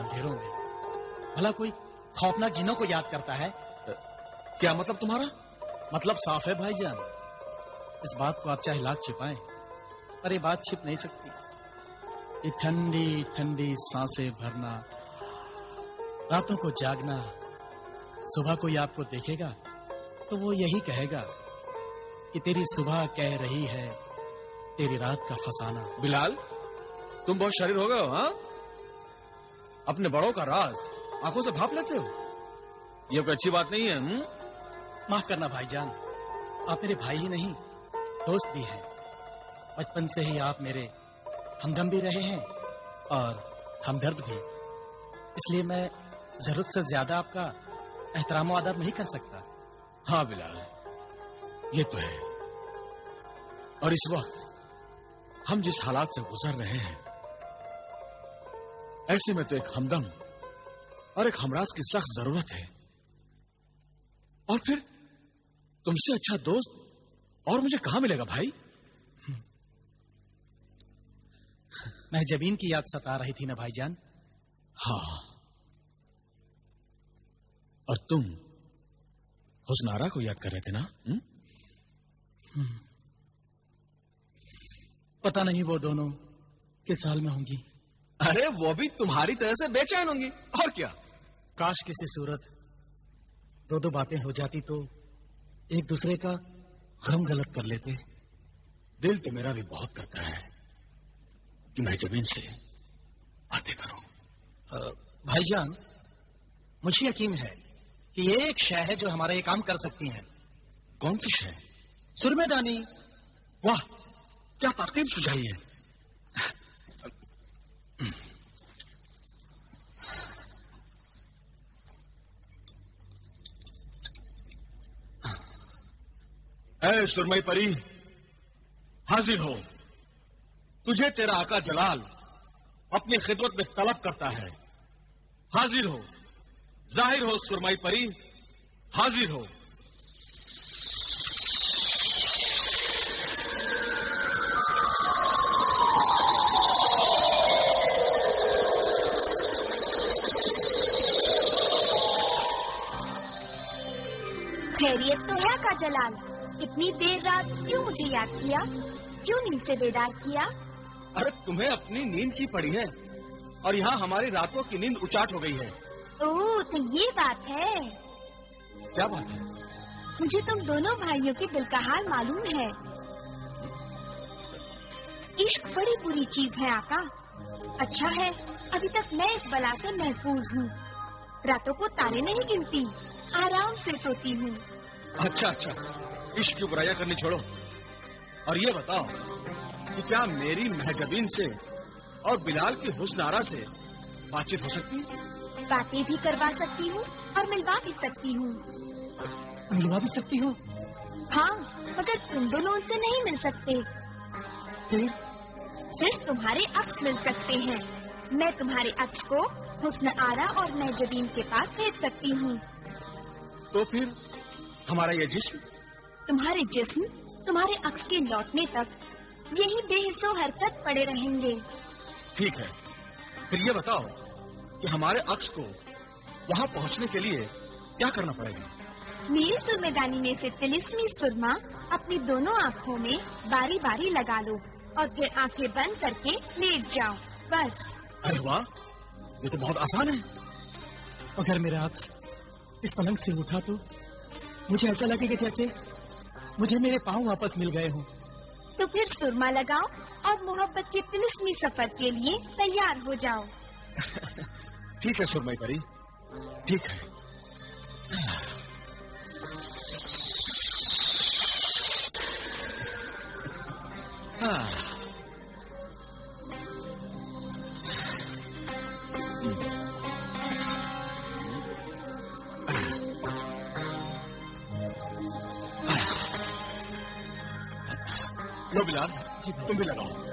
अंधेरों में भला कोई खौफनाक जिन्नों को याद करता है? क्या मतलब तुम्हारा? मतलब साफ है भाईजान। इस बात को आप चाहे लाख छिपाएं, पर ये बात छिप नहीं सकती। ये ठंडी ठंडी सांसें भरना, रातों को जागना, सुबह कोई आपको देखेगा तो वो यही कहेगा कि तेरी सुबह कह रही है तेरी रात का फसाना। बिलाल, तुम बहुत शरीर हो गए हो, हाँ? अपने बड़ों का राज आंखों से भाप लेते हो। ये कोई अच्छी बात नहीं है। माफ करना भाईजान, आप मेरे भाई ही नहीं दोस्त भी हैं। बचपन से ही आप मेरे हमदम भी रहे हैं और हमदर्द भी। इसलिए मैं जरूरत से ज्यादा आपका एहतराम और आदर नहीं कर सकता। हाँ बिलाल, ये तो है। और इस वक्त हम जिस हालात से गुजर रहे हैं, ऐसे में तो एक हमदम और एक हमराज की सख्त जरूरत है। और फिर तुमसे अच्छा दोस्त और मुझे कहां मिलेगा भाई? महजबीन की याद सता रही थी ना भाईजान? हाँ, और तुम हुस्नारा को याद कर रहे थे ना? पता नहीं वो दोनों किस हाल में होंगी। अरे वो भी तुम्हारी तरह से बेचैन होंगी, और क्या। काश किसी सूरत दो दो बातें हो जाती तो एक दूसरे का गम गलत कर लेते। दिल तो मेरा भी बहुत करता है कि मैं जमीन से बातें करूं। भाईजान, मुझे यकीन है कि ये एक शय है जो हमारा ये काम कर सकती है। कौन सी शय? सुरमेदानी। वाह, क्या ताकीद सुझाई है। ऐ सुरमई परी, हाजिर हो। तुझे तेरा आका जलाल अपनी खिदमत में तलब करता है। हाजिर हो, जाहिर हो सुरमई परी, हाजिर हो। खैरियत तो है आका जलाल? इतनी देर रात क्यों मुझे याद किया? क्यों नींद से बेदार किया? अरे तुम्हें अपनी नींद की पड़ी है और यहाँ हमारी रातों की नींद उचाट हो गई है। ओह, तो ये बात है। क्या बात है? मुझे तुम दोनों भाइयों के दिल का हाल मालूम है। इश्क बड़ी बुरी चीज है आका। अच्छा है अभी तक मैं इस बला से महफूज हूँ। रातों को तारे नहीं गिनती, आराम से सोती हूँ। अच्छा अच्छा, इश्क की बुराइयां करनी छोड़ो और ये बताओ कि क्या मेरी महजबीन से और बिलाल की हुस्नारा से बातचीत हो सकती है? बातें भी करवा सकती हूँ और मिलवा भी सकती हूँ। मिलवा भी सकती हो? हाँ, मगर तुम दोनों उनसे नहीं मिल सकते। फिर? सिर्फ तुम्हारे अक्स मिल सकते हैं। मैं तुम्हारे अक्स को हुस्न आरा और महजबीन के पास भेज सकती हूँ। तो फिर हमारा ये जिस्म? तुम्हारे जिस्म तुम्हारे अक्स के लौटने तक यही बेहिस्सो हरकत पड़े रहेंगे। ठीक है, फिर ये बताओ कि हमारे अक्स को वहाँ पहुँचने के लिए क्या करना पड़ेगा? मेरी सुरमेदानी में से तिलिस्मी सुरमा अपनी दोनों आँखों में बारी बारी लगा लो और फिर आंखें बंद करके लेट जाओ, बस। अरे वाह, ये तो बहुत आसान है। अगर मेरा अक्स इस पलंग से उठा तो मुझे ऐसा लगेगा जैसे मुझे मेरे पाँव वापस मिल गए हों। तो फिर सुरमा लगाओ और मोहब्बत के तिलिस्मी सफर के लिए तैयार हो जाओ। ठीक है सुरमई परी, ठीक है। लो बिलाल, तुम भी लगाओ।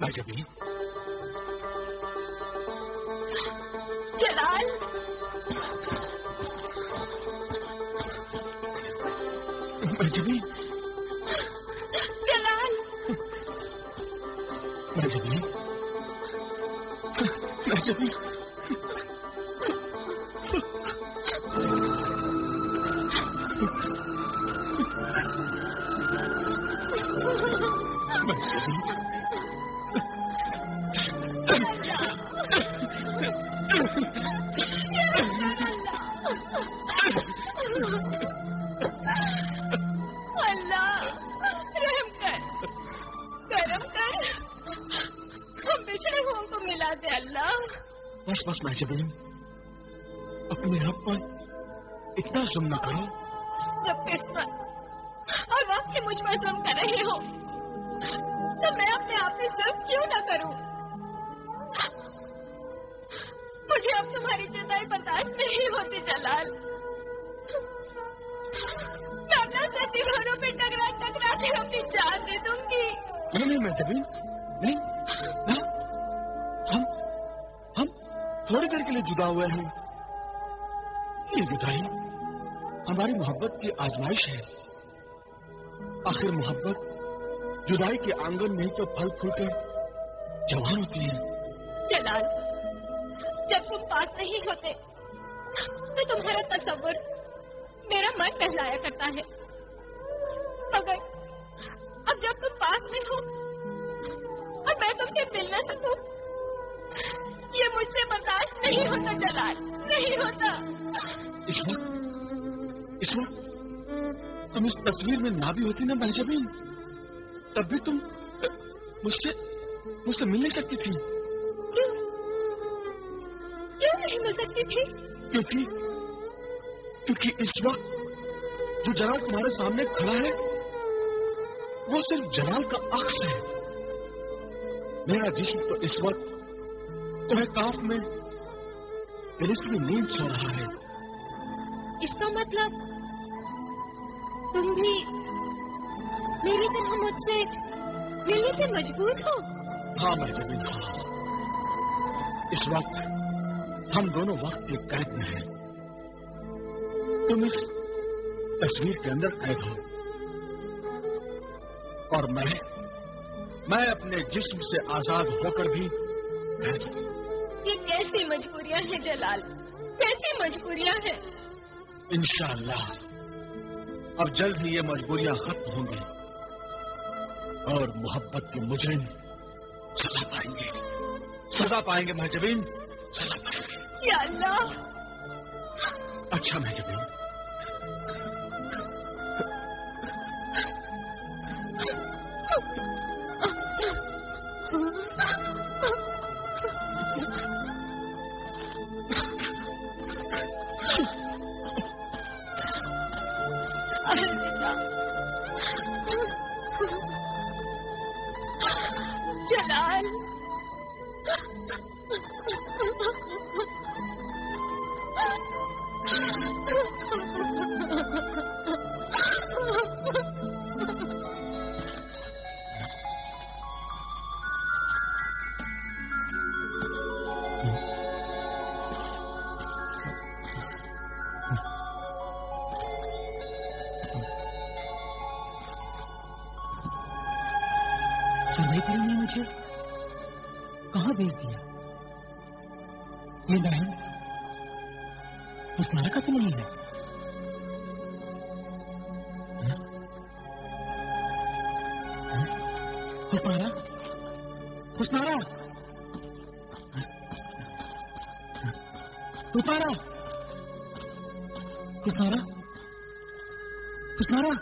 महजबीन, जलाल, महजबीन, जलाल, महजबीन, महजबीन, अल्लाह रहम कर, करम कर, हम बिछड़े हुओं को मिला दे अल्लाह। बस बस महजबीन, अपने आप पर इतना जुल्म न करो। जब किस्मत और वक्त ही मुझ पर जुल्म कर रहे हो तो मैं अपने आप पे जुल्म क्यों न करूं? मुझे अब तुम्हारी जुदाई बर्दाश्त नहीं होती जलाल। मैं अपना सर दीवारों पे टकरा टकरा के अपनी जान दे दूंगी। नहीं महजबीन, नहीं ना, हम थोड़ी देर के लिए जुदा हुए हैं। ये जुदाई हमारी मोहब्बत की आजमाइश है। आखिर मोहब्बत जुदाई के आंगन में ही तो फल फूल के जवान होती है। जलाल, जब तुम पास नहीं होते तो तुम्हारा तस्वुर मेरा मन बहलाया करता है, मगर अब जब तुम पास में हो और मैं तुमसे मिल न सकूं, ये मुझसे बर्दाश्त नहीं होता जलाल, नहीं होता। इस वक्त तुम इस तस्वीर में ना भी होती ना महजबीन, तब भी तुम मुझसे मिल नहीं सकती थी। क्यों नहीं मिल सकती थी? क्योंकि इस वक्त जो जलाल तुम्हारे सामने खड़ा है वो सिर्फ जलाल का अक्स है। मेरा जिस्म तो इस वक्त तुम्हें काफ में रिस्मी नींद सो रहा है। इसका मतलब तुम भी मेरी तरह मुझसे मिलने से मजबूर हो? हाँ महजबीन, हाँ। इस वक्त हम दोनों वक्त के कैद में हैं। तुम इस तस्वीर के अंदर कैद हो और मैं अपने जिस्म से आजाद होकर भी कैद हूं। ये कैसी मजबूरियां हैं जलाल, कैसी मजबूरियां हैं? इंशाअल्लाह अब जल्द ही ये मजबूरियां खत्म होंगी और मोहब्बत के मुजरिम सजा पाएंगे महजबीन, सजा पाएंगे। या अल्लाह। अच्छा महजबीन, जलाल, सरनाई परी ने मुझे कहाँ भेज दिया? ये बहन हुस्नारा का तो नहीं है? हुस्नारा, हुस्नारा, हुस्नारा, हुस्नारा, हुस्नारा।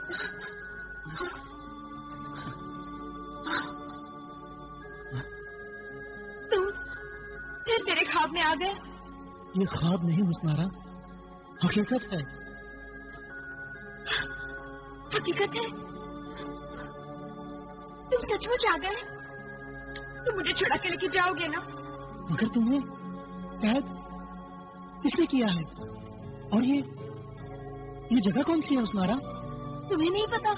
तेरे ख्वाब में आ गए? ये ख्वाब नहीं हुस्नारा, हकीकत है। हकीकत है? तुम सचमुच आ गए? तुम मुझे छुड़ा के लेके जाओगे ना? मगर तुम्हें कैद किसने किया है? और ये जगह कौन सी है हुस्नारा? तुम्हें नहीं पता?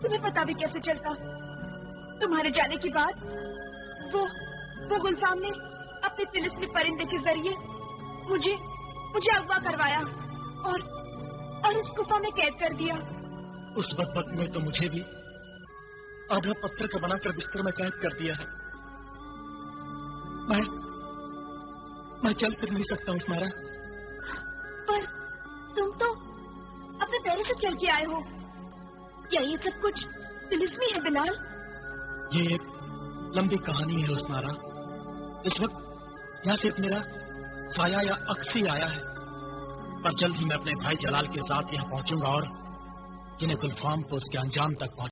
तुम्हें पता भी कैसे चलता? तुम्हारे जाने के बाद वो गुलफाम ने अपने तिलिस्मी परिंदे के जरिए मुझे अगवा करवाया और इस गुफा में कैद कर दिया। उस बदबख्त ने तो मुझे भी आधा पत्थर का बनाकर बिस्तर में कैद कर दिया है। मैं चल फिर नहीं सकता उस्मारा। पर तुम तो अपने पैरों से चल के आए हो। क्या ये सब कुछ तिलिस्मी है बिलाल? ये एक लंबी कहानी है उस्मारा। इस वक्त यहाँ सिर्फ मेरा साया या अक्स ही आया है, पर जल्द ही मैं अपने भाई जलाल के साथ यहाँ पहुंचूंगा और जिन्हें गुलफाम को उसके अंजाम तक पहुंच